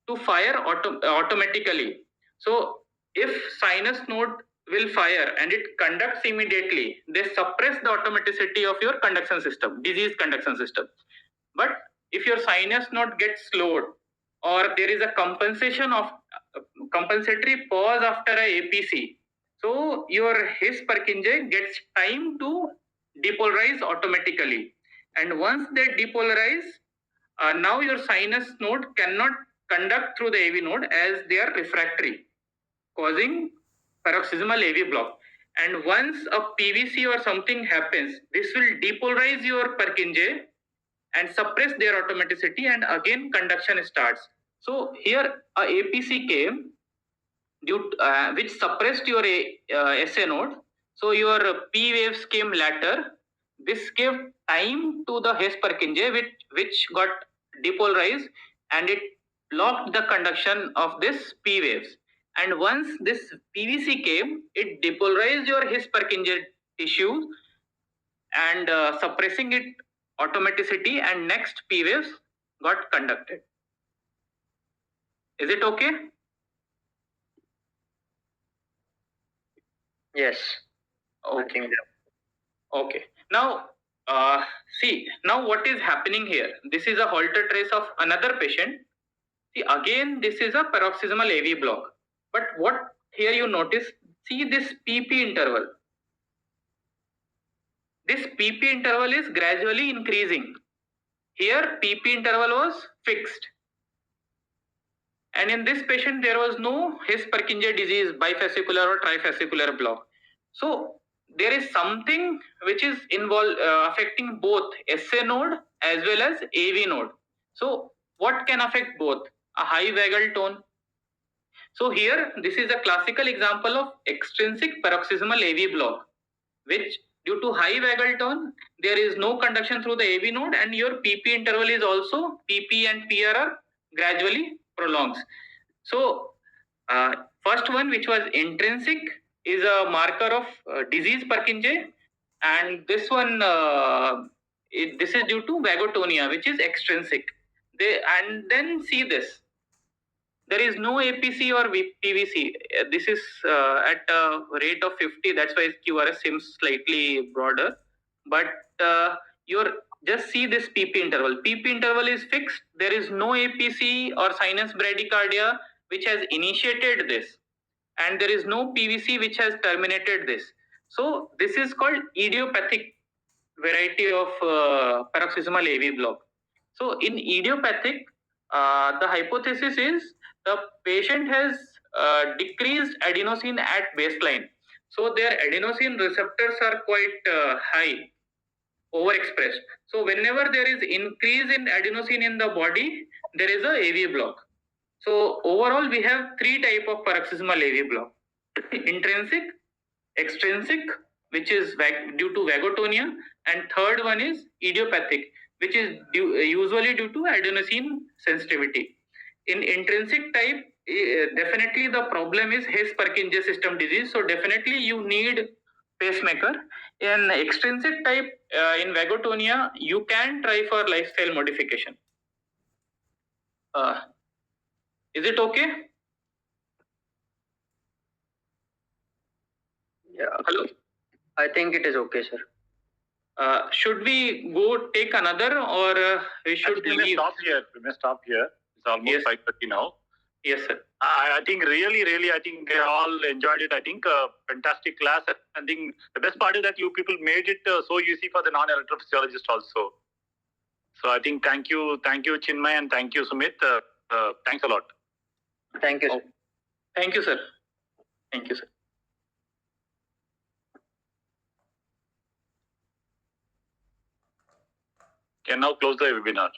to fire automatically. So if sinus node will fire and it conducts immediately, they suppress the automaticity of your conduction system, diseased conduction system. But if your sinus node gets slowed, or there is a compensatory pause after a APC, so your His Purkinje gets time to depolarize automatically. And once they depolarize, now your sinus node cannot conduct through the AV node as they are refractory, causing paroxysmal AV block. And once a PVC or something happens, this will depolarize your Purkinje and suppress their automaticity, and again conduction starts. So here a APC came which suppressed your SA node. So your P waves came later. This gave time to the Hess Purkinje which got depolarized, and it blocked the conduction of this P waves. And once this PVC came, it depolarized your Hess Purkinje tissue and suppressing it automaticity, and next P waves got conducted. Is it okay? Yes. Okay. Okay. Now, see, now what is happening here? This is a Holter trace of another patient. See, again, this is a paroxysmal AV block. But what here you notice, see this PP interval. This PP interval is gradually increasing. Here, PP interval was fixed. And in this patient, there was no Hess-Purkinje disease, bifascicular or trifascicular block. So there is something which is affecting both SA node as well as AV node. So what can affect both? A high vagal tone. So here, this is a classical example of extrinsic paroxysmal AV block, which due to high vagal tone, there is no conduction through the AV node, and your PP interval is also PP and PRR gradually prolongs. So first one, which was intrinsic, is a marker of disease Purkinje, and this one this is due to vagotonia, which is extrinsic. And then see this. There is no APC or PVC. This is at a rate of 50. That's why QRS seems slightly broader. But your just see this PP interval. PP interval is fixed. There is no APC or sinus bradycardia which has initiated this, and there is no PVC which has terminated this. So this is called idiopathic variety of paroxysmal AV block. So in idiopathic, the hypothesis is the patient has decreased adenosine at baseline. So their adenosine receptors are quite high, overexpressed. So whenever there is increase in adenosine in the body, there is a AV block. So overall, we have three type of paroxysmal AV block: intrinsic, extrinsic, which is due to vagotonia, and third one is idiopathic, which is usually due to adenosine sensitivity. In intrinsic type, definitely the problem is Hess-Purkinje system disease. So definitely you need pacemaker. In extrinsic type, in vagotonia, you can try for lifestyle modification. Is it okay? Yeah. Hello. I think it is okay, sir. Should we go take another, or we should we may stop here? We may stop here. It's almost 5:30 now. Yes, sir. I think really, I think they all enjoyed it. I think fantastic class. I think the best part is that you people made it so easy for the non-electrophysiologist also. So I think thank you Chinmay, and thank you Sumit. Thanks a lot. Thank you, sir. Thank you, sir. Thank you, sir. Can now close the webinar.